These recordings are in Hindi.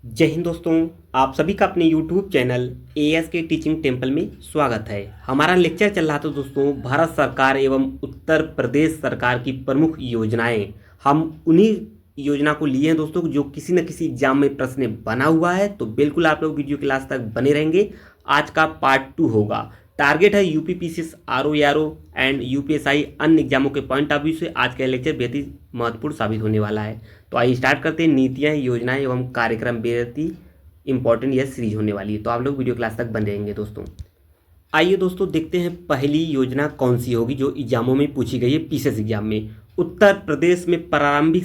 जय हिंद दोस्तों। आप सभी का अपने YouTube चैनल एएस के टीचिंग टेम्पल में स्वागत है। हमारा लेक्चर चल रहा था दोस्तों, भारत सरकार एवं उत्तर प्रदेश सरकार की प्रमुख योजनाएं। हम उन्हीं योजना को लिए हैं दोस्तों जो किसी न किसी एग्जाम में प्रश्न बना हुआ है। तो बिल्कुल आप लोग वीडियो के लास्ट तक बने रहेंगे। आज का पार्ट 2 होगा। टारगेट है UP PCS RO and UPSI अन्य एग्जामों के पॉइंट ऑफ व्यू से आज का लेक्चर बेहद ही महत्वपूर्ण साबित होने वाला है। तो आइए स्टार्ट करते हैं। नीतियाँ, योजनाएं एवं कार्यक्रम बेहद ही इंपॉर्टेंट यह सीरीज होने वाली है। तो आप लोग वीडियो क्लास तक बने रहेंगे दोस्तों। आइए दोस्तों देखते हैं पहली योजना कौन सी होगी जो एग्जामों में पूछी गई है पीसीएस एग्जाम में। उत्तर प्रदेश में प्रारंभिक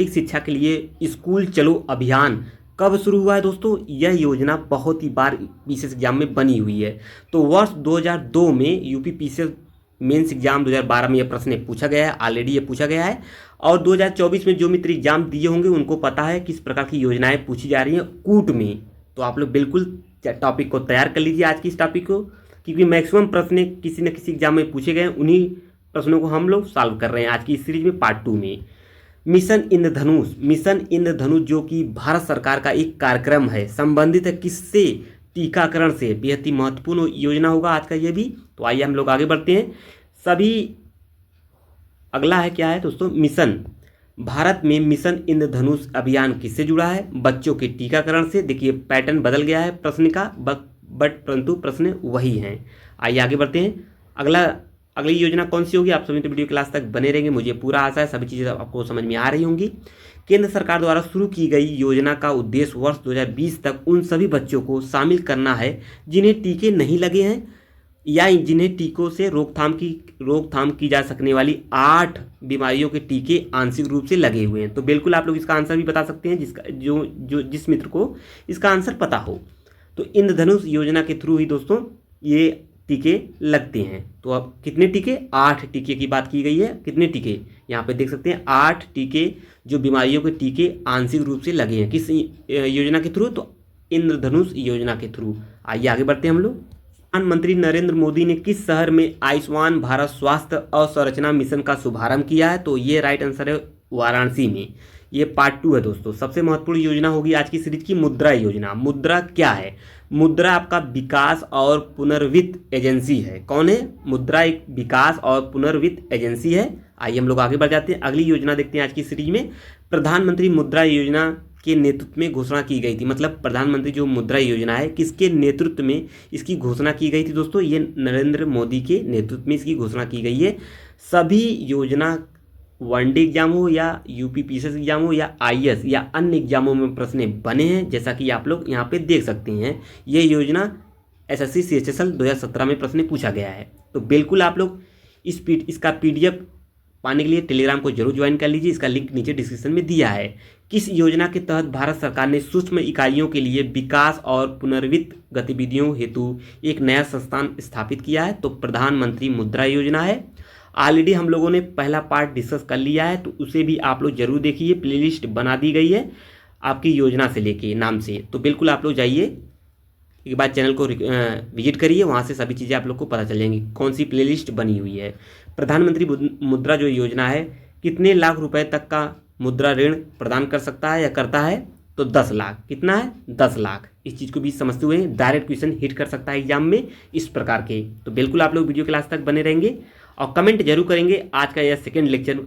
शिक्षा के लिए स्कूल चलो अभियान कब शुरू हुआ है दोस्तों? यह योजना बहुत ही बार पीसीएस एग्जाम में बनी हुई है। तो वर्ष 2002 में यूपी पीसीएस मेंस एग्जाम 2012 में यह प्रश्न पूछा गया है, ऑलरेडी ये पूछा गया है। और 2024 में जो मित्र एग्जाम दिए होंगे उनको पता है किस प्रकार की योजनाएं पूछी जा रही हैं कूट में। तो आप लोग बिल्कुल टॉपिक को तैयार कर लीजिए आज की इस टॉपिक को, क्योंकि मैक्सिमम प्रश्न किसी न किसी एग्जाम में पूछे गए हैं। उन्हीं प्रश्नों को हम लोग सॉल्व कर रहे हैं आज की इस सीरीज में पार्ट 2 में। मिशन इंद्रधनुष जो कि भारत सरकार का एक कार्यक्रम है, संबंधित है किससे? टीकाकरण से। बेहद ही महत्वपूर्ण योजना होगा आज का ये भी। तो आइए हम लोग आगे बढ़ते हैं। अगला है क्या है दोस्तों? मिशन। भारत में मिशन इंद्रधनुष अभियान किससे जुड़ा है? बच्चों के टीकाकरण से। देखिए पैटर्न बदल गया है प्रश्न का, बट परंतु प्रश्न वही हैं। आइए आगे बढ़ते हैं। अगली योजना कौन सी होगी? आप सभी तो वीडियो क्लास तक बने रहेंगे, मुझे पूरा आशा है सभी चीज़ें आपको समझ में आ रही होंगी। केंद्र सरकार द्वारा शुरू की गई योजना का उद्देश्य वर्ष 2020 तक उन सभी बच्चों को शामिल करना है जिन्हें टीके नहीं लगे हैं या जिन्हें टीकों से रोकथाम की जा सकने वाली 8 बीमारियों के टीके आंशिक रूप से लगे हुए हैं। तो बिल्कुल आप लोग इसका आंसर भी बता सकते हैं जिस मित्र को इसका आंसर पता हो। तो इंद्रधनुष योजना के थ्रू ही दोस्तों ये टीके लगते हैं। तो अब कितने टीके? 8 टीके की बात की गई है। कितने टीके? यहाँ पे देख सकते हैं 8 टीके जो बीमारियों के टीके आंशिक रूप से लगे हैं। किस योजना के थ्रू? तो इंद्रधनुष योजना के थ्रू। आइए आगे बढ़ते हैं हम लोग। प्रधानमंत्री नरेंद्र मोदी ने किस शहर में आयुष्मान भारत स्वास्थ्य अवसंरचना मिशन का शुभारंभ किया है? तो ये राइट आंसर है वाराणसी में। ये पार्ट 2 है दोस्तों। सबसे महत्वपूर्ण योजना होगी आज की सीरीज की मुद्रा योजना। मुद्रा क्या है? मुद्रा आपका विकास और पुनर्वित्त एजेंसी है। कौन है? मुद्रा एक विकास और पुनर्वित्त एजेंसी है। आइए हम लोग आगे बढ़ जाते हैं। अगली योजना देखते हैं आज की सीरीज में। प्रधानमंत्री मुद्रा योजना के नेतृत्व में घोषणा की गई थी। मतलब प्रधानमंत्री जो मुद्रा योजना है किसके नेतृत्व में इसकी घोषणा की गई थी दोस्तों? ये नरेंद्र मोदी के नेतृत्व में इसकी घोषणा की गई है। सभी योजना वनडे एग्जाम हो या यूपी पीसीएस एग्जाम हो या आईएएस या अन्य एग्जामों में प्रश्न बने हैं, जैसा कि आप लोग यहाँ पे देख सकते हैं। ये योजना एसएससी सीएचएसएल 2017 में प्रश्न पूछा गया है। तो बिल्कुल आप लोग इसका पीडीएफ पाने के लिए टेलीग्राम को जरूर ज्वाइन कर लीजिए। इसका लिंक नीचे डिस्क्रिप्शन में दिया है। किस योजना के तहत भारत सरकार ने सूक्ष्म इकाइयों के लिए विकास और पुनर्वित्त गतिविधियों हेतु एक नया संस्थान स्थापित किया है? तो प्रधानमंत्री मुद्रा योजना है। ऑलरेडी हम लोगों ने पहला पार्ट डिस्कस कर लिया है, तो उसे भी आप लोग जरूर देखिए। प्लेलिस्ट बना दी गई है आपकी योजना से लेके नाम से। तो बिल्कुल आप लोग जाइए, एक बार चैनल को विजिट करिए, वहाँ से सभी चीज़ें आप लोग को पता चल जाएंगी कौन सी प्लेलिस्ट बनी हुई है। प्रधानमंत्री मुद्रा जो योजना है कितने लाख रुपए तक का मुद्रा ऋण प्रदान कर सकता है या करता है? तो 10 लाख। कितना है? 10 लाख। इस चीज़ को भी समझते हुए डायरेक्ट क्वेश्चन हिट कर सकता है एग्जाम में इस प्रकार के। तो बिल्कुल आप लोग वीडियो क्लास तक बने रहेंगे और कमेंट जरूर करेंगे आज का यह सेकंड लेक्चर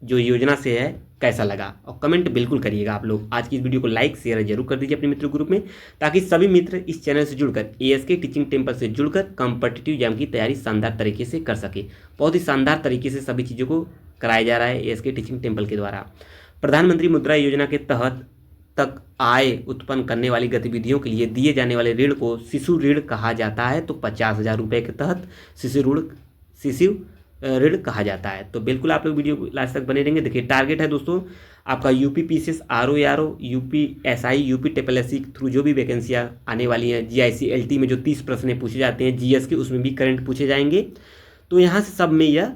जो योजना से है कैसा लगा, और कमेंट बिल्कुल करिएगा आप लोग। आज की इस वीडियो को लाइक शेयर जरूर कर दीजिए अपने मित्र ग्रुप में, ताकि सभी मित्र इस चैनल से जुड़कर एएसके टीचिंग टेम्पल से जुड़कर कॉम्पिटिटिव एग्जाम की तैयारी शानदार तरीके से कर सके। बहुत ही शानदार तरीके से सभी चीज़ों को कराया जा रहा है एएसके टीचिंग टेम्पल के द्वारा। प्रधानमंत्री मुद्रा योजना के तहत तक आय उत्पन्न करने वाली गतिविधियों के लिए दिए जाने वाले ऋण को शिशु ऋण कहा जाता है। तो 50,000 रुपये के तहत शिशु ऋण कहा जाता है। तो बिल्कुल आप लोग वीडियो लास्ट तक बने रहेंगे। देखिए टारगेट है दोस्तों आपका UP PCS RO UPSI UP triple S C through जो भी वैकेंसियाँ आने वाली हैं, जीआईसी एलटी में जो 30 प्रश्न पूछे जाते हैं जीएस के, उसमें भी करंट पूछे जाएंगे। तो यहाँ से सब में यह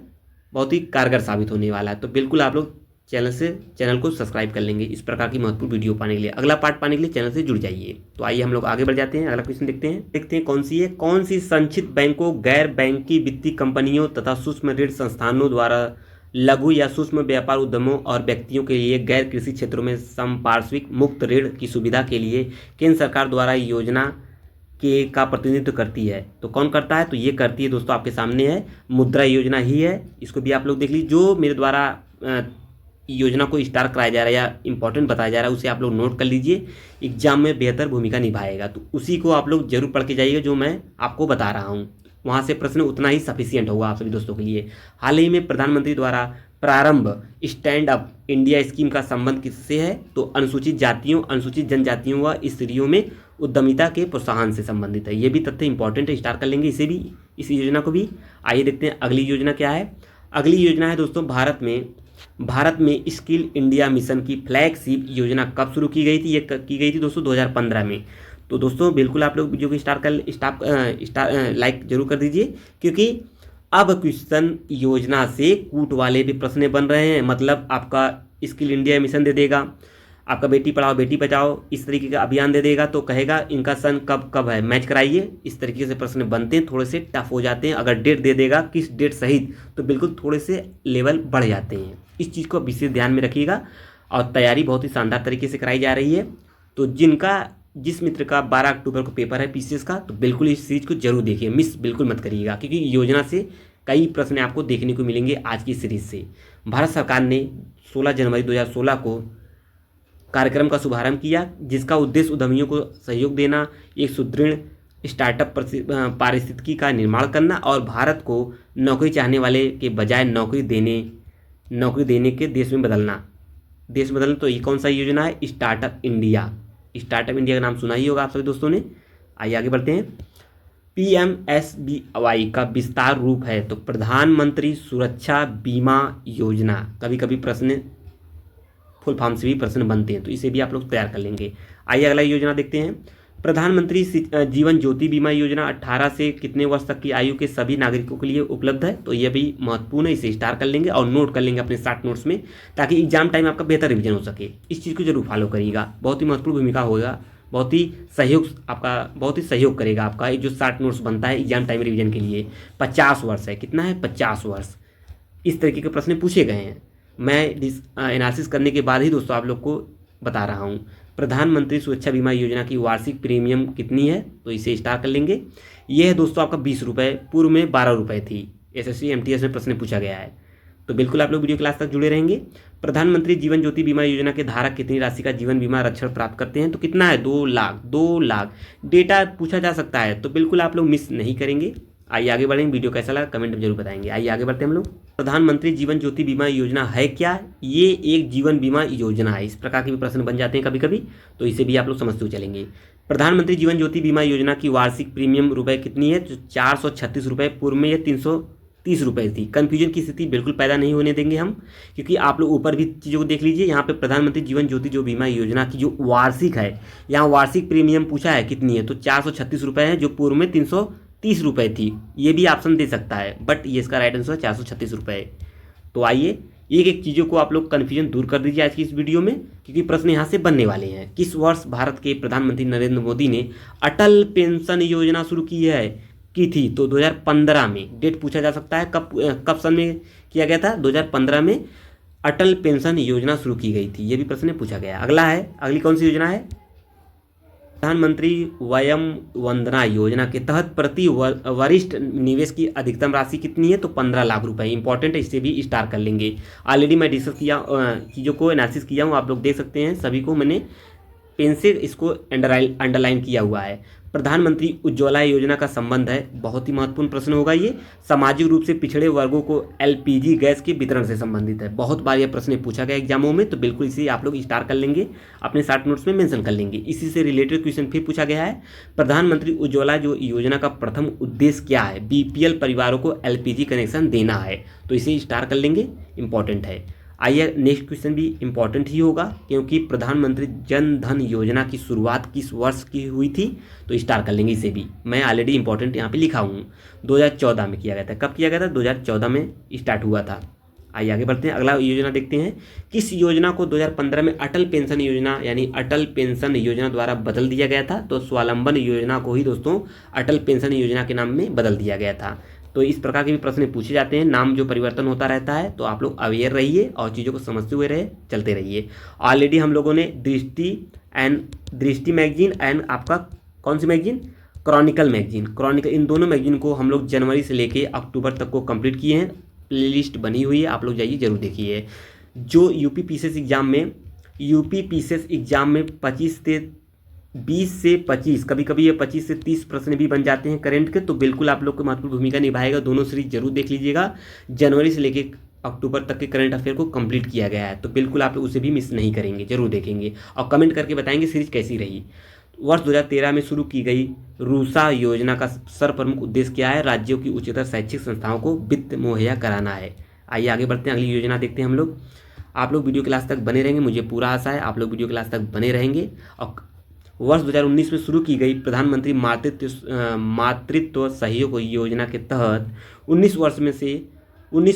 बहुत ही कारगर साबित होने वाला है। तो बिल्कुल आप लोग चैनल को सब्सक्राइब कर लेंगे इस प्रकार की महत्वपूर्ण वीडियो पाने के लिए। अगला पार्ट पाने के लिए चैनल से जुड़ जाइए। तो आइए हम लोग आगे बढ़ जाते हैं। अगला क्वेश्चन देखते हैं कौन सी है। कौन सी संचित बैंकों, गैर बैंकिंग वित्तीय कंपनियों तथा सूक्ष्म ऋण संस्थानों द्वारा लघु या सूक्ष्म व्यापार उद्यमों और व्यक्तियों के लिए गैर कृषि क्षेत्रों में संपार्श्विक मुक्त ऋण की सुविधा के लिए केंद्र सरकार द्वारा योजना के का प्रतिनिधित्व करती है। तो कौन करता है? तो ये करती है दोस्तों, आपके सामने है, मुद्रा योजना ही है। इसको भी आप लोग देख लीजिए। जो मेरे द्वारा योजना को स्टार कराया जा रहा है या इंपॉर्टेंट बताया जा रहा है, उसे आप लोग नोट कर लीजिए। एग्जाम में बेहतर भूमिका निभाएगा, तो उसी को आप लोग जरूर पढ़ के जाइएगा जो मैं आपको बता रहा हूँ। वहाँ से प्रश्न उतना ही सफिशियंट होगा आप सभी दोस्तों के लिए। हाल ही में प्रधानमंत्री द्वारा प्रारंभ स्टैंड अप इंडिया स्कीम का संबंध किससे है? तो अनुसूचित जातियों, अनुसूचित जनजातियों व स्त्रियों में उद्यमिता के प्रोत्साहन से संबंधित है। ये भी तथ्य इंपॉर्टेंट है, स्टार कर लेंगे इसे भी, इस योजना को भी। आइए देखते हैं अगली योजना क्या है। अगली योजना है दोस्तों, भारत में स्किल इंडिया मिशन की फ्लैगशिप योजना कब शुरू की गई थी? ये की गई थी दोस्तों 2015 में। तो दोस्तों बिल्कुल आप लोग वीडियो को स्टार लाइक जरूर कर दीजिए, क्योंकि अब क्वेश्चन योजना से कूट वाले भी प्रश्न बन रहे हैं। मतलब आपका स्किल इंडिया मिशन दे देगा, आपका बेटी पढ़ाओ बेटी बचाओ इस तरीके का अभियान दे देगा, तो कहेगा इनका सन कब कब है, मैच कराइए। इस तरीके से प्रश्न बनते हैं, थोड़े से टफ हो जाते हैं। अगर डेट दे देगा किस डेट सहित, तो बिल्कुल थोड़े से लेवल बढ़ जाते हैं। इस चीज़ को विशेष ध्यान में रखिएगा। और तैयारी बहुत ही शानदार तरीके से कराई जा रही है। तो जिस मित्र का 12 अक्टूबर को पेपर है पीसीएस का, तो बिल्कुल इस सीरीज को जरूर देखिए, मिस बिल्कुल मत करिएगा, क्योंकि योजना से कई प्रश्न आपको देखने को मिलेंगे आज की सीरीज से। भारत सरकार ने 16 जनवरी 2016 को कार्यक्रम का शुभारंभ किया, जिसका उद्देश्य उद्यमियों को सहयोग देना, एक सुदृढ़ स्टार्टअप पारिस्थितिकी का निर्माण करना और भारत को नौकरी चाहने वाले के बजाय नौकरी देने के देश में बदलना। तो ये कौन सा योजना है? Startup India. स्टार्टअप इंडिया का नाम सुना ही होगा आप सभी दोस्तों ने। आइए आगे बढ़ते हैं। PMSBY का विस्तार रूप है तो प्रधानमंत्री सुरक्षा बीमा योजना। कभी कभी प्रश्न फुल फॉर्म से भी प्रश्न बनते हैं, तो इसे भी आप लोग तैयार कर लेंगे। आइए अगला योजना देखते हैं। प्रधानमंत्री जीवन ज्योति बीमा योजना 18 से कितने वर्ष तक की आयु के सभी नागरिकों के लिए उपलब्ध है? तो यह भी महत्वपूर्ण है, इसे स्टार कर लेंगे और नोट कर लेंगे अपने शॉर्ट नोट्स में, ताकि एग्जाम टाइम आपका बेहतर रिवीजन हो सके। इस चीज़ को जरूर फॉलो करिएगा, बहुत ही महत्वपूर्ण भूमिका होगा, बहुत ही सहयोग करेगा आपका ये जो शॉर्ट नोट्स बनता है एग्जाम टाइम रिवीजन के लिए। 50 वर्ष है, कितना है? 50 वर्ष। इस तरीके के प्रश्न पूछे गए हैं। मैं एनालिसिस करने के बाद ही दोस्तों आप लोग को बता रहा हूँ। प्रधानमंत्री सुरक्षा बीमा योजना की वार्षिक प्रीमियम कितनी है? तो इसे स्टार कर लेंगे। यह है दोस्तों आपका 20 रुपये, पूर्व में 12 रुपये थी। SSC MTS में प्रश्न पूछा गया है, तो बिल्कुल आप लोग वीडियो क्लास तक जुड़े रहेंगे। प्रधानमंत्री जीवन ज्योति बीमा योजना के धारक कितनी राशि का जीवन बीमा रक्षण प्राप्त करते हैं? तो कितना है? 2 लाख। 2 लाख डेटा पूछा जा सकता है, तो बिल्कुल आप लोग मिस नहीं करेंगे। आइए आगे बढ़ेंगे। वीडियो कैसा लगा कमेंट में जरूर बताएंगे। आइए आगे बढ़ते हैं हम लोग। प्रधानमंत्री जीवन ज्योति बीमा योजना है क्या? ये एक जीवन बीमा योजना है। इस प्रकार के भी प्रश्न बन जाते हैं कभी कभी, तो इसे भी आप लोग समझते हुए चलेंगे। प्रधानमंत्री जीवन ज्योति बीमा योजना की वार्षिक प्रीमियम रुपए कितनी है? तो 436 रुपये, पूर्व में ये 330 रुपये थी। कन्फ्यूजन की स्थिति बिल्कुल पैदा नहीं होने देंगे हम, क्योंकि आप लोग ऊपर भी चीज़ों को देख लीजिए। यहाँ पे प्रधानमंत्री जीवन ज्योति जो बीमा योजना की जो वार्षिक है, यहाँ वार्षिक प्रीमियम पूछा है कितनी है, तो 436 रुपये है, जो पूर्व में 330 रुपये थी। ये भी ऑप्शन दे सकता है, बट ये इसका राइट आंसर 436 रुपये। तो आइए एक एक चीज़ों को आप लोग कन्फ्यूजन दूर कर दीजिए आज की इस वीडियो में, क्योंकि प्रश्न यहाँ से बनने वाले हैं। किस वर्ष भारत के प्रधानमंत्री नरेंद्र मोदी ने अटल पेंशन योजना शुरू की थी? तो 2015 में। डेट पूछा जा सकता है, कब सन में किया गया था? 2015 में अटल पेंशन योजना शुरू की गई थी। ये भी प्रश्न पूछा गया। अगला है, अगली कौन सी योजना है? प्रधानमंत्री वयम वंदना योजना के तहत प्रति वरिष्ठ निवेश की अधिकतम राशि कितनी है? तो 15 लाख रुपए। इंपॉर्टेंट है, इसे भी स्टार कर लेंगे। ऑलरेडी मैं डिस्कस किया, चीज़ों को एनालिसिस किया हूँ, आप लोग देख सकते हैं। सभी को मैंने पेन से इसको अंडरलाइन किया हुआ है। प्रधानमंत्री उज्ज्वला योजना का संबंध है, बहुत ही महत्वपूर्ण प्रश्न होगा ये। सामाजिक रूप से पिछड़े वर्गों को LPG गैस के वितरण से संबंधित है। बहुत बार यह प्रश्न पूछा गया एग्जामों में, तो बिल्कुल इसे आप लोग स्टार कर लेंगे, अपने शॉर्ट नोट्स में मेंशन कर लेंगे। इसी से रिलेटेड क्वेश्चन फिर पूछा गया है। प्रधानमंत्री उज्ज्वला जो योजना का प्रथम उद्देश्य क्या है? BPL परिवारों को LPG कनेक्शन देना है, तो इसे स्टार कर लेंगे, इंपॉर्टेंट है। आइए नेक्स्ट क्वेश्चन भी इंपॉर्टेंट ही होगा, क्योंकि प्रधानमंत्री जन धन योजना की शुरुआत किस वर्ष की हुई थी? तो स्टार कर लेंगे इसे भी। मैं ऑलरेडी इंपॉर्टेंट यहाँ पे लिखा हूँ, 2014 में किया गया था। कब किया गया था? 2014 में स्टार्ट हुआ था। आइए आगे बढ़ते हैं, अगला योजना देखते हैं। किस योजना को 2015 में अटल पेंशन योजना यानी अटल पेंशन योजना द्वारा बदल दिया गया था? तो स्वावलंबन योजना को ही दोस्तों अटल पेंशन योजना के नाम में बदल दिया गया था। तो इस प्रकार के भी प्रश्न पूछे जाते हैं, नाम जो परिवर्तन होता रहता है, तो आप लोग अवेयर रहिए और चीज़ों को समझते हुए रहे, चलते रहिए। ऑलरेडी हम लोगों ने दृष्टि मैगजीन एंड आपका कौन सी मैगजीन, क्रॉनिकल मैगजीन, इन दोनों मैगजीन को हम लोग जनवरी से लेके अक्टूबर तक को कंप्लीट किए हैं। प्ले लिस्ट बनी हुई है, आप लोग जाइए जरूर देखिए। जो यूपी पीसीएस एग्जाम में 25 से 25, कभी कभी ये 25 से 30 प्रश्न भी बन जाते हैं करंट के, तो बिल्कुल आप लोग को महत्वपूर्ण भूमिका निभाएगा। दोनों सीरीज जरूर देख लीजिएगा। जनवरी से लेके अक्टूबर तक के करंट अफेयर को कंप्लीट किया गया है, तो बिल्कुल आप लोग उसे भी मिस नहीं करेंगे, जरूर देखेंगे और कमेंट करके बताएंगे सीरीज कैसी रही। वर्ष 2013 में शुरू की गई रूसा योजना का सर्वप्रमुख उद्देश्य क्या है? राज्यों की उच्चतर शैक्षिक संस्थाओं को वित्त मुहैया कराना है। आइए आगे बढ़ते हैं, अगली योजना देखते हैं हम लोग। आप लोग वीडियो क्लास तक बने रहेंगे, मुझे पूरा आशा है आप लोग वीडियो क्लास तक बने रहेंगे। और वर्ष 2019 में शुरू की गई प्रधानमंत्री मातृत्व सहयोग योजना के तहत 19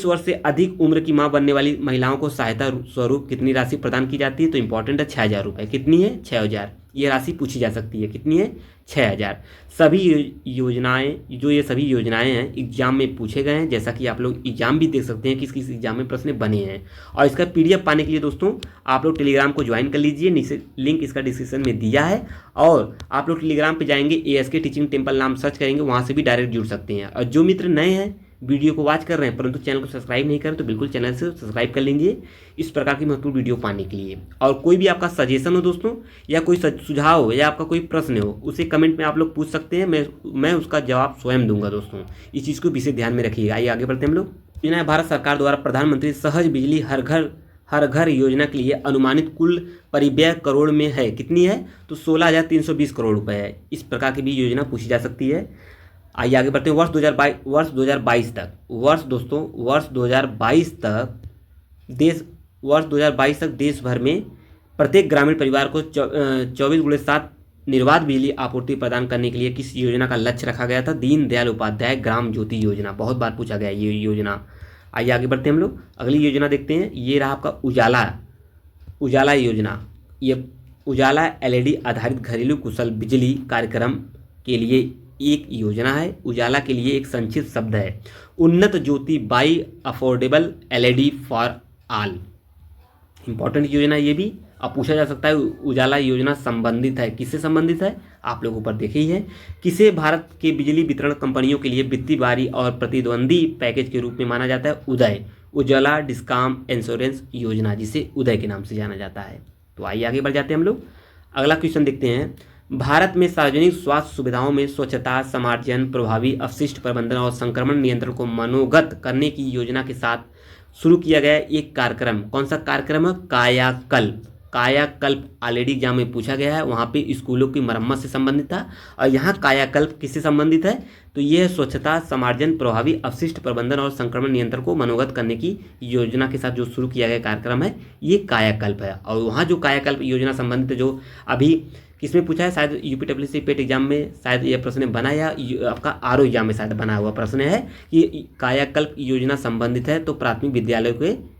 वर्ष से अधिक उम्र की मां बनने वाली महिलाओं को सहायता स्वरूप कितनी राशि प्रदान की जाती है? तो इंपॉर्टेंट है 6,000 रुपये। कितनी है? 6,000। ये राशि पूछी जा सकती है, कितनी है? 6,000। सभी योजनाएं हैं एग्जाम में पूछे गए हैं, जैसा कि आप लोग एग्जाम भी देख सकते हैं किस किस एग्जाम में प्रश्न बने हैं। और इसका PDF पाने के लिए दोस्तों आप लोग टेलीग्राम को ज्वाइन कर लीजिए, नीचे लिंक इसका डिस्क्रिप्शन में दिया है। और आप लोग टेलीग्राम पे जाएंगे, ASK टीचिंग टेम्पल नाम सर्च करेंगे, वहाँ से भी डायरेक्ट जुड़ सकते हैं। और जो मित्र नए हैं, वीडियो को वॉच कर रहे हैं परंतु चैनल को सब्सक्राइब नहीं करें, तो बिल्कुल चैनल से सब्सक्राइब कर लीजिए इस प्रकार की महत्वपूर्ण वीडियो पाने के लिए। और कोई भी आपका सजेशन हो दोस्तों, या कोई सुझाव हो, या आपका कोई प्रश्न हो, उसे कमेंट में आप लोग पूछ सकते हैं, मैं उसका जवाब स्वयं दूंगा दोस्तों। इस चीज़ को विशेष ध्यान में रखिएगा। आइए आगे बढ़ते हैं हम लोग। योजना भारत सरकार द्वारा प्रधानमंत्री सहज बिजली हर घर योजना के लिए अनुमानित कुल परिव्यय करोड़ में है। कितनी है? तो 16,320 करोड़ रुपए है। इस प्रकार की भी योजना पूछी जा सकती है। आइए आगे बढ़ते हैं। वर्ष 2022 तक देश भर में प्रत्येक ग्रामीण परिवार को 24/7 निर्बाध बिजली आपूर्ति प्रदान करने के लिए किस योजना का लक्ष्य रखा गया था? दीनदयाल उपाध्याय ग्राम ज्योति योजना। बहुत बार पूछा गया ये योजना। आइए आगे बढ़ते हैं हम लोग, अगली योजना देखते हैं। ये रहा आपका उजाला योजना। ये उजाला LED आधारित घरेलू कुशल बिजली कार्यक्रम के लिए एक योजना है। उजाला के लिए एक संक्षिप्त शब्द है Unnat Jyoti by affordable LED for all. Important योजना ये भी अब पूछा जा सकता है। उजाला योजना संबंधित है, किससे संबंधित है? आप लोग ऊपर देखे ही है। किसे भारत के बिजली वितरण कंपनियों के लिए वित्तीय बारी और प्रतिद्वंदी पैकेज के रूप में माना जाता है? उजाला डिस्कॉम इंश्योरेंस योजना, जिसे उदय के नाम से जाना जाता है। तो आइए आगे बढ़ जाते हैं हम लोग, अगला क्वेश्चन देखते हैं। भारत में सार्वजनिक स्वास्थ्य सुविधाओं में स्वच्छता, समार्जन, प्रभावी अपशिष्ट प्रबंधन और संक्रमण नियंत्रण को मनोगत करने की योजना के साथ शुरू किया गया एक कार्यक्रम। कौन सा कार्यक्रम है? कायाकल्प ऑलरेडी एग्जाम में पूछा गया है, वहाँ पे स्कूलों की मरम्मत से संबंधित था। और यहाँ कायाकल्प किससे संबंधित है? तो ये स्वच्छता, समार्जन, प्रभावी अपशिष्ट प्रबंधन और संक्रमण नियंत्रण को मनोगत करने की योजना के साथ जो शुरू किया गया कार्यक्रम है, ये कायाकल्प है। और वहाँ जो कायाकल्प योजना संबंधित जो अभी किसमें पूछा है? शायद UPSSC पेट एग्जाम में शायद यह प्रश्न बना, या आपका RO एग्जाम में शायद बना हुआ प्रश्न है कि कायाकल्प योजना संबंधित है तो प्राथमिक विद्यालयों के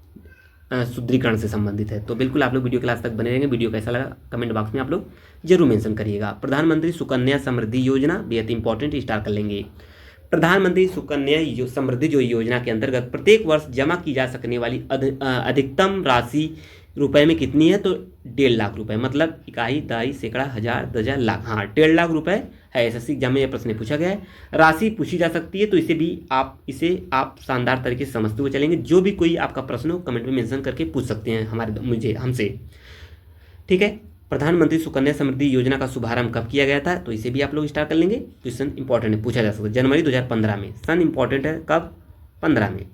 सुदृढ़ीकरण से संबंधित है। तो बिल्कुल आप लोग वीडियो क्लास तक बने रहेंगे। वीडियो कैसा लगा कमेंट बॉक्स में आप लोग जरूर मेंशन करिएगा। प्रधानमंत्री सुकन्या समृद्धि योजना बेहद इंपॉर्टेंट, स्टार कर लेंगे। प्रधानमंत्री सुकन्या समृद्धि जो योजना के अंतर्गत प्रत्येक वर्ष जमा की जा सकने वाली अधिकतम राशि रुपए में कितनी है? तो 1.5 लाख रुपए, मतलब इकाई, दहाई, सैकड़ा, हजार, दर्जन, लाख। हाँ, 1.5 लाख रुपए है। SSC एग्जाम में यह प्रश्न पूछा गया है। राशि पूछी जा सकती है, तो इसे आप शानदार तरीके से समझते हुए चलेंगे। जो भी कोई आपका प्रश्न हो कमेंट में मेंशन करके पूछ सकते हैं हमसे, ठीक है। प्रधानमंत्री सुकन्या समृद्धि योजना का शुभारंभ कब किया गया था? तो इसे भी आप लोग स्टार्ट कर लेंगे। क्वेश्चन इंपॉर्टेंट है, पूछा जा सकता है। जनवरी 2015 में। सन इंपॉर्टेंट है, कब? 15 में।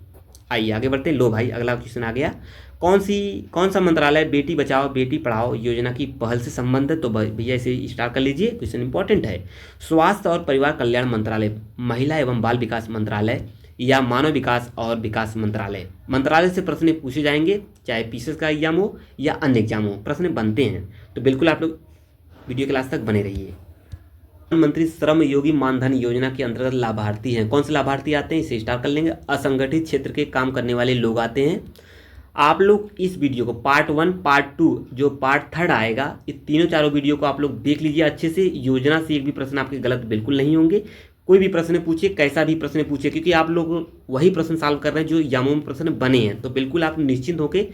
आइए आगे बढ़ते हैं। लो भाई, अगला क्वेश्चन आ गया। कौन सा मंत्रालय बेटी बचाओ बेटी पढ़ाओ योजना की पहल से संबंध है? तो भैया इसे स्टार्ट कर लीजिए, क्वेश्चन इंपॉर्टेंट है। स्वास्थ्य और परिवार कल्याण मंत्रालय, महिला एवं बाल विकास मंत्रालय, या मानव विकास और विकास मंत्रालय से प्रश्न पूछे जाएंगे, चाहे PCS का एग्जाम हो या अन्य एग्जाम हो, प्रश्न बनते हैं। तो बिल्कुल आप लोग वीडियो क्लास तक बने रहिए। प्रधानमंत्री श्रम योगी मानधन योजना के अंतर्गत लाभार्थी हैं। कौन से लाभार्थी आते हैं? इसे स्टार्ट कर लेंगे। असंगठित क्षेत्र के काम करने वाले लोग आते हैं। आप लोग इस वीडियो को पार्ट 1, पार्ट 2, जो पार्ट 3 आएगा, ये तीनों चारों वीडियो को आप लोग देख लीजिए अच्छे से। योजना से एक भी प्रश्न आपके गलत बिल्कुल नहीं होंगे। कोई भी प्रश्न पूछिए, कैसा भी प्रश्न पूछिए, क्योंकि आप लोग वही प्रश्न सॉल्व कर रहे हैं जो एग्जामों में प्रश्न बने हैं। तो बिल्कुल आप निश्चिंत होकर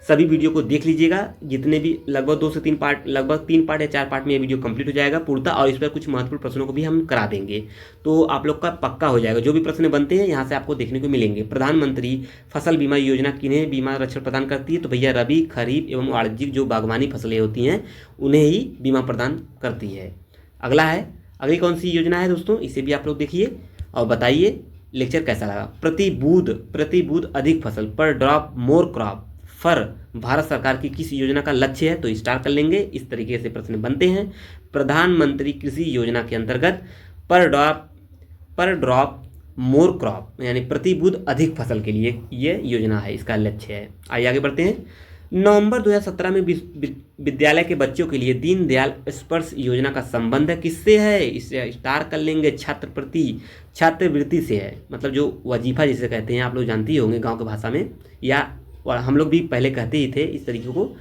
सभी वीडियो को देख लीजिएगा। जितने भी लगभग 2 से 3 पार्ट, लगभग 3 पार्ट या 4 पार्ट में ये वीडियो कंप्लीट हो जाएगा पूर्णतः, और इस पर कुछ महत्वपूर्ण प्रश्नों को भी हम करा देंगे। तो आप लोग का पक्का हो जाएगा। जो भी प्रश्न बनते हैं यहाँ से आपको देखने को मिलेंगे। प्रधानमंत्री फसल बीमा योजना किन्हें बीमा रक्षण प्रदान करती है? तो भैया रबी, खरीफ एवं वाणिज्यिक जो बागवानी फसलें होती हैं उन्हें ही बीमा प्रदान करती है। अगला है, अगली कौन सी योजना है दोस्तों, इसे भी आप लोग देखिए और बताइए लेक्चर कैसा लगा। प्रति बूंद अधिक फसल, पर ड्रॉप मोर क्रॉप, फर भारत सरकार की किस योजना का लक्ष्य है? तो स्टार कर लेंगे। इस तरीके से प्रश्न बनते हैं। प्रधानमंत्री कृषि योजना के अंतर्गत पर ड्रॉप मोर क्रॉप यानी प्रति बूंद अधिक फसल के लिए ये योजना है, इसका लक्ष्य है। आइए आगे बढ़ते हैं। नवंबर 2017 में विद्यालय के बच्चों के लिए दीनदयाल स्पर्श योजना का संबंध किससे है? इसे स्टार कर लेंगे। छात्रवृत्ति से है, मतलब जो वजीफा जिसे कहते हैं, आप लोग जानते ही होंगे गांव की भाषा में, या और हम लोग भी पहले कहते ही थे इस तरीके को।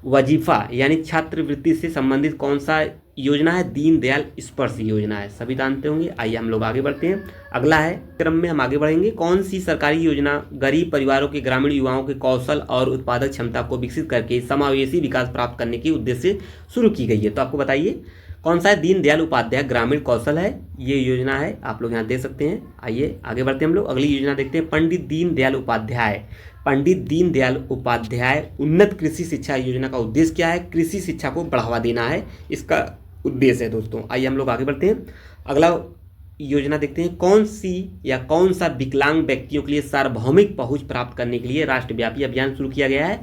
वजीफा यानी छात्रवृत्ति से संबंधित कौन सा योजना है? दीनदयाल स्पर्श योजना है, सभी जानते होंगे। आइए हम लोग आगे बढ़ते हैं। अगला है, क्रम में हम आगे बढ़ेंगे। कौन सी सरकारी योजना गरीब परिवारों के ग्रामीण युवाओं के कौशल और उत्पादक क्षमता को विकसित करके समावेशी विकास प्राप्त करने के उद्देश्य से शुरू की गई है? तो आपको बताइए कौन सा है? दीनदयाल उपाध्याय ग्रामीण कौशल है, ये योजना है, आप लोग यहाँ देख सकते हैं। आइए आगे बढ़ते हैं हम लोग, अगली योजना देखते हैं। पंडित दीनदयाल उपाध्याय उन्नत कृषि शिक्षा योजना का उद्देश्य क्या है? कृषि शिक्षा को बढ़ावा देना है, इसका उद्देश्य है दोस्तों। आइए हम लोग आगे बढ़ते हैं। अगला योजना देखते हैं। कौन सा विकलांग व्यक्तियों के लिए सार्वभौमिक पहुंच प्राप्त करने के लिए राष्ट्रव्यापी अभियान शुरू किया गया है?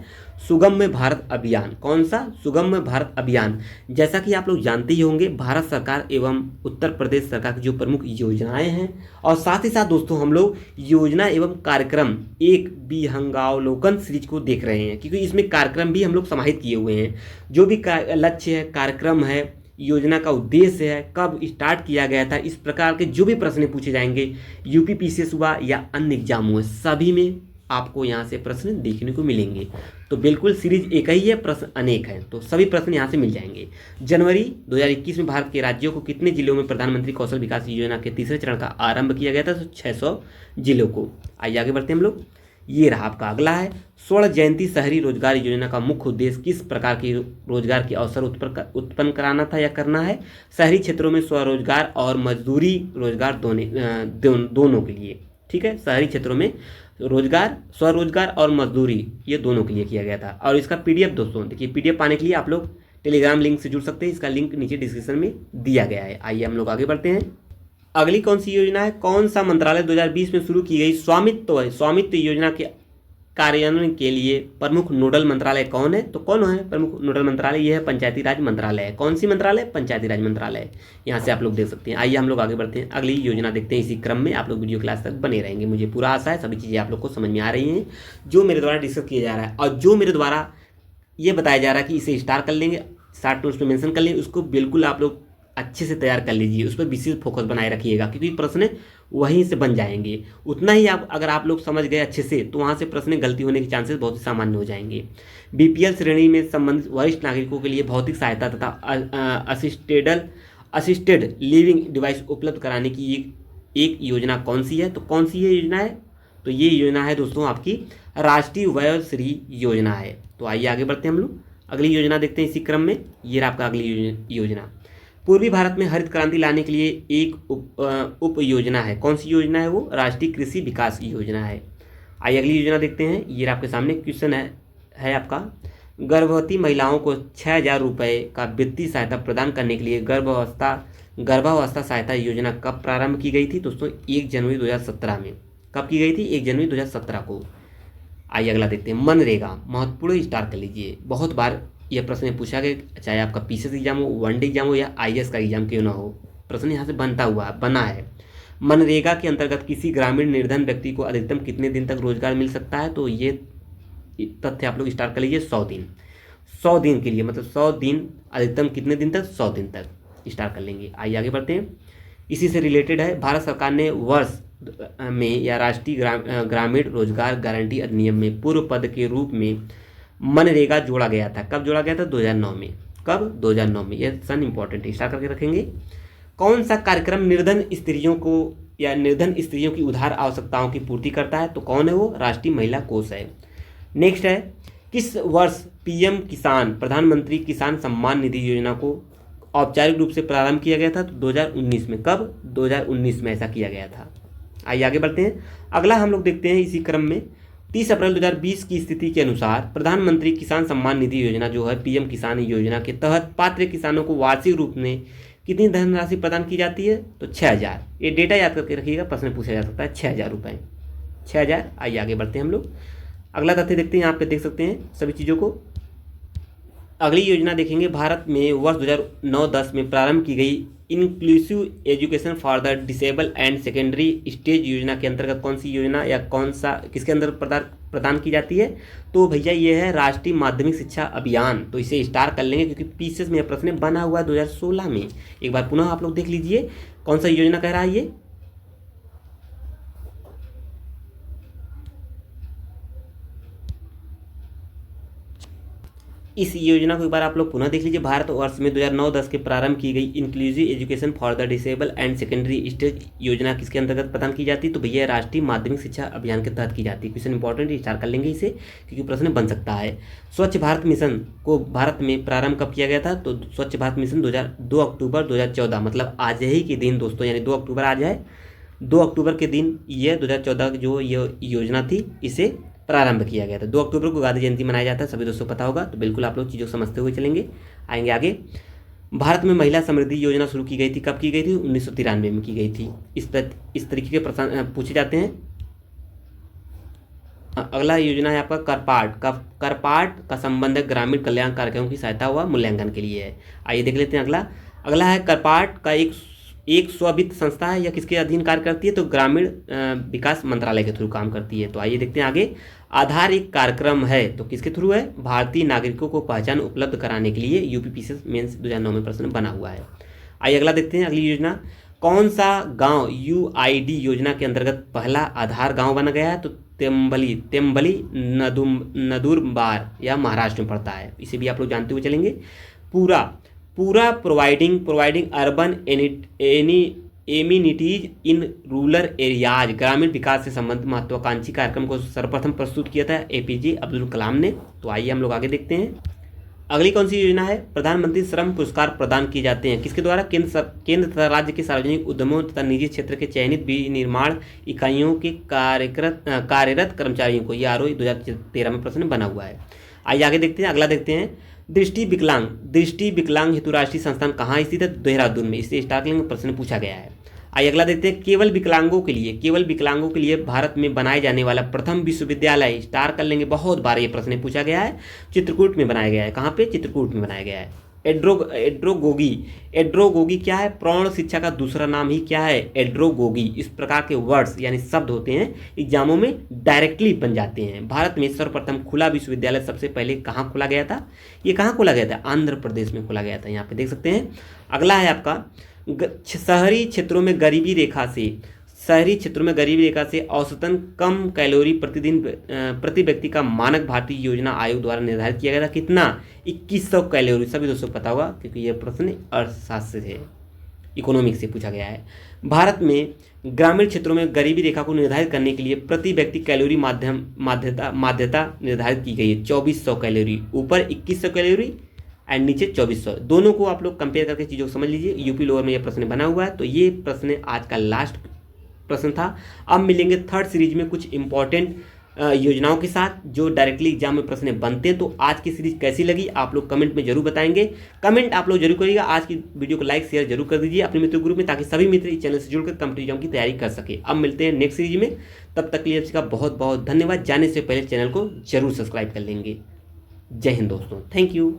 सुगम्य भारत अभियान। कौन सा? सुगम्य भारत अभियान। जैसा कि आप लोग जानते ही होंगे, भारत सरकार एवं उत्तर प्रदेश सरकार की जो प्रमुख योजनाएं हैं, और साथ ही साथ दोस्तों हम लोग योजना एवं कार्यक्रम एक विहंगावलोकन सीरीज को देख रहे हैं, क्योंकि इसमें कार्यक्रम भी हम लोग समाहित किए हुए हैं। जो भी लक्ष्य है, कार्यक्रम है, योजना का उद्देश्य है, कब स्टार्ट किया गया था, इस प्रकार के जो भी प्रश्न पूछे जाएंगे यूपी पीसीएस हुआ या अन्य एग्जाम हुए, सभी में आपको यहाँ से प्रश्न देखने को मिलेंगे। तो बिल्कुल सीरीज एक ही है, प्रश्न अनेक हैं, तो सभी प्रश्न यहाँ से मिल जाएंगे। जनवरी 2021 में भारत के राज्यों को कितने जिलों में प्रधानमंत्री कौशल विकास योजना के तीसरे चरण का आरंभ किया गया था? तो 600 जिलों को। आइए आगे बढ़ते हैं हम लोग। ये रहा आपका अगला है, स्वर्ण जयंती शहरी रोजगार योजना का मुख्य उद्देश्य किस प्रकार के रोजगार के अवसर उत्पन्न कराना था या करना है? शहरी क्षेत्रों में स्वरोजगार और मजदूरी रोजगार दोनों के लिए। ठीक है, शहरी क्षेत्रों में स्वरोजगार और मजदूरी, ये दोनों के लिए किया गया था। और इसका पीडीएफ दोस्तों देखिए, पीडीएफ पाने के लिए आप लोग टेलीग्राम लिंक से जुड़ सकते हैं, इसका लिंक नीचे डिस्क्रिप्शन में दिया गया है। आइए हम लोग आगे बढ़ते हैं। अगली कौन सी योजना है? कौन सा मंत्रालय 2020 में शुरू की गई स्वामित्व योजना के कार्यान्वयन के लिए प्रमुख नोडल मंत्रालय कौन है? तो कौन है प्रमुख नोडल मंत्रालय? यह है पंचायती राज मंत्रालय है। कौन सी मंत्रालय? पंचायती राज मंत्रालय। यहाँ से आप लोग देख सकते हैं। आइए हम लोग आगे बढ़ते हैं, अगली योजना देखते हैं। इसी क्रम में आप लोग वीडियो क्लास तक बने रहेंगे। मुझे पूरा आशा है सभी चीज़ें आप लोग को समझ में आ रही हैं जो मेरे द्वारा डिस्कस किया जा रहा है, और जो मेरे द्वारा ये बताया जा रहा है कि इसे स्टार कर लेंगे, शॉर्ट नोट्स में मेंशन कर लेंगे, उसको बिल्कुल आप लोग अच्छे से तैयार कर लीजिए, उस पर विशेष फोकस बनाए रखिएगा, क्योंकि प्रश्न वहीं से बन जाएंगे। उतना ही अगर आप लोग समझ गए अच्छे से, तो वहाँ से प्रश्न गलती होने के चांसेस बहुत ही सामान्य हो जाएंगे। बीपीएल श्रेणी में संबंधित वरिष्ठ नागरिकों के लिए भौतिक सहायता तथा असिस्टेड लिविंग डिवाइस उपलब्ध कराने की एक योजना कौन सी है? तो कौन सी ये योजना है? तो ये योजना है दोस्तों आपकी राष्ट्रीय वयोश्री योजना है। तो आइए आगे बढ़ते हैं हम लोग, अगली योजना देखते हैं इसी क्रम में। ये आपका अगली योजना पूर्वी भारत में हरित क्रांति लाने के लिए एक उप योजना है। कौन सी योजना है वो? राष्ट्रीय कृषि विकास योजना है। आइए अगली योजना देखते हैं। ये आपके सामने क्वेश्चन है आपका, गर्भवती महिलाओं को 6,000 रुपये का वित्तीय सहायता प्रदान करने के लिए गर्भावस्था सहायता योजना कब प्रारंभ की गई थी? दोस्तों 1 जनवरी 2017 में। कब की गई थी? 1 जनवरी 2017 को। आइए अगला देखते हैं, मनरेगा। महत्वपूर्ण स्टार कर लीजिए, बहुत बार यह प्रश्न पूछा गया, चाहे आपका पीसीएस एग्जाम हो, वनडे एग्जाम हो या आईएएस का एग्जाम क्यों ना हो, प्रश्न यहाँ से बना है। मनरेगा के अंतर्गत किसी ग्रामीण निर्धन व्यक्ति को अधिकतम कितने दिन तक रोजगार मिल सकता है? तो ये तथ्य आप लोग स्टार्ट कर लीजिए, 100 दिन। 100 दिन के लिए, मतलब 100 दिन, अधिकतम कितने दिन तक? 100 दिन तक स्टार्ट कर लेंगे। आइए आगे बढ़ते हैं, इसी से रिलेटेड है। भारत सरकार ने वर्ष में या राष्ट्रीय ग्रामीण रोजगार गारंटी अधिनियम में पूर्व पद के रूप में मनरेगा जोड़ा गया था। कब जोड़ा गया था? 2009 में। कब? 2009 में। यह सन इंपॉर्टेंट है, स्टार्ट करके रखेंगे। कौन सा कार्यक्रम निर्धन स्त्रियों को या निर्धन स्त्रियों की उधार आवश्यकताओं की पूर्ति करता है? तो कौन है वो? राष्ट्रीय महिला कोष है। नेक्स्ट है, किस वर्ष पीएम किसान प्रधानमंत्री किसान सम्मान निधि योजना को औपचारिक रूप से प्रारंभ किया गया था? तो 2019 में। कब? 2019 में ऐसा किया गया था। आइए आगे बढ़ते हैं। अगला हम लोग देखते हैं इसी क्रम में, 30 अप्रैल 2020 की स्थिति के अनुसार प्रधानमंत्री किसान सम्मान निधि योजना जो है पीएम किसान योजना के तहत पात्र किसानों को वार्षिक रूप में कितनी धनराशि प्रदान की जाती है? तो 6,000। ये डेटा याद करके रखिएगा, प्रश्न पूछा जा सकता है। 6,000 रुपये, 6,000। आइए आगे बढ़ते हैं हम लोग। अगला तथ्य देखते हैं, यहाँ पे देख सकते हैं सभी चीज़ों को। अगली योजना देखेंगे, भारत में वर्ष 2009-10 में प्रारंभ की गई inclusive education for the disable and secondary stage योजना के अंतर्गत कौन सी योजना या कौन सा किसके अंदर प्रदान की जाती है? तो भैया ये है राष्ट्रीय माध्यमिक शिक्षा अभियान। तो इसे स्टार कर लेंगे क्योंकि पीसीएस में यह प्रश्न बना हुआ है 2016 में। एक बार पुनः आप लोग देख लीजिए कौन सा योजना कह रहा है ये। इस योजना को एक बार आप लोग पुनः देख लीजिए। भारत वर्ष में 2009-10 के प्रारंभ की गई inclusive education for the disable and secondary stage योजना किसके अंतर्गत प्रदान की जाती है? तो भैया राष्ट्रीय माध्यमिक शिक्षा अभियान के तहत की जाती है। क्वेश्चन इंपॉर्टेंट, स्टार कर लेंगे इसे क्योंकि प्रश्न बन सकता है। स्वच्छ भारत मिशन को भारत में प्रारंभ कब किया गया था? तो स्वच्छ भारत मिशन 2 अक्टूबर 2014, मतलब आज ही के दिन दोस्तों, यानी 2 अक्टूबर आज है, 2 अक्टूबर के दिन ये 2014 जो ये योजना थी इसे प्रारंभ किया गया था। 2 अक्टूबर को गांधी जयंती मनाया जाता है, सभी दोस्तों पता होगा। तो बिल्कुल आप लोग चीज़ों को समझते हुए चलेंगे। आएंगे आगे। भारत में महिला समृद्धि योजना शुरू की गई थी, कब की गई थी? 1993 में की गई थी। इस तरीके के प्रश्न पूछे जाते हैं। अगला योजना है आपका करपाट। करपाट का संबंध है ग्रामीण कल्याण कार्यक्रमों की सहायता हुआ मूल्यांकन के लिए है। आइए देख लेते हैं अगला है करपाट का एक स्ववित्त संस्था है। यह किसके अधीन कार्य करती है? तो ग्रामीण विकास मंत्रालय के थ्रू काम करती है। तो आइए देखते हैं आगे। आधार एक कार्यक्रम है, तो किसके थ्रू है? भारतीय नागरिकों को पहचान उपलब्ध कराने के लिए यूपीपीसीएस मेंस 2009 में प्रश्न बना हुआ है। आइए अगला देखते हैं। अगली योजना, कौन सा गांव यूआईडी योजना के अंतर्गत पहला आधार गांव बना गया है? तो तेम्बली नदुरबार या महाराष्ट्र में पड़ता है। इसे भी आप लोग जानते हुए चलेंगे। पूरा providing urban amenities in rural areas, ग्रामीण विकास से संबंधित महत्वाकांक्षी कार्यक्रम को सर्वप्रथम प्रस्तुत किया था एपीजे अब्दुल कलाम ने। तो आइए हम लोग आगे देखते हैं। अगली कौन सी योजना है? प्रधानमंत्री श्रम पुरस्कार प्रदान किए जाते हैं किसके द्वारा? केंद्र तथा राज्य के सार्वजनिक उद्यमों तथा निजी क्षेत्र के चयनित विनिर्माण इकाइयों के कार्यरत कर्मचारियों को। ये आरओई 2013 में प्रश्न बना हुआ है। आइए आगे देखते हैं। अगला देखते हैं, दृष्टि विकलांग हेतु राष्ट्रीय संस्थान कहाँ स्थित है? देहरादून में। इससे स्टार्टिंग में प्रश्न पूछा गया है। आइए अगला देखते हैं, केवल विकलांगों के लिए भारत में बनाए जाने वाला प्रथम विश्वविद्यालय। स्टार कर लेंगे, बहुत बार ये प्रश्न पूछा गया है। चित्रकूट में बनाया गया है। कहाँ पे? चित्रकूट में बनाया गया है। एड्रोगोगी क्या है? प्रौढ़ शिक्षा का दूसरा नाम ही क्या है? एड्रोगोगी। इस प्रकार के वर्ड्स यानी शब्द होते हैं, एग्जामों में डायरेक्टली बन जाते हैं। भारत में सर्वप्रथम खुला विश्वविद्यालय सबसे पहले कहाँ खोला गया था? ये कहाँ खोला गया था? आंध्र प्रदेश में खोला गया था। यहाँ पे देख सकते हैं। अगला है आपका, शहरी क्षेत्रों में गरीबी रेखा से औसतन कम कैलोरी प्रतिदिन प्रति व्यक्ति का मानक भारतीय योजना आयोग द्वारा निर्धारित किया गया था। कितना? 2100 कैलोरी। सभी दोस्तों पता होगा क्योंकि यह प्रश्न अर्थशास्त्र से, इकोनॉमिक्स से पूछा गया है। भारत में ग्रामीण क्षेत्रों में गरीबी रेखा को निर्धारित करने के लिए प्रति व्यक्ति कैलोरी माध्यता निर्धारित की गई है 2400 कैलोरी। ऊपर 2100 कैलोरी एंड नीचे 2400। दोनों को आप लोग कंपेयर करके चीज़ों को समझ लीजिए। यूपी लोअर में यह प्रश्न बना हुआ है। तो ये प्रश्न आज का लास्ट प्रश्न था। अब मिलेंगे थर्ड सीरीज में कुछ इंपॉर्टेंट योजनाओं के साथ जो डायरेक्टली एग्जाम में प्रश्न बनते हैं। तो आज की सीरीज कैसी लगी आप लोग कमेंट में जरूर बताएंगे। कमेंट आप लोग जरूर करिएगा। आज की वीडियो को लाइक शेयर जरूर कर दीजिए अपने मित्र ग्रुप में, ताकि सभी मित्र इस चैनल से जुड़कर कॉम्पिटिटिव एग्जाम की तैयारी कर सके। अब मिलते हैं नेक्स्ट सीरीज में, तब तक के लिए आपका बहुत बहुत धन्यवाद। जाने से पहले चैनल को जरूर सब्सक्राइब कर लेंगे। जय हिंद दोस्तों, थैंक यू।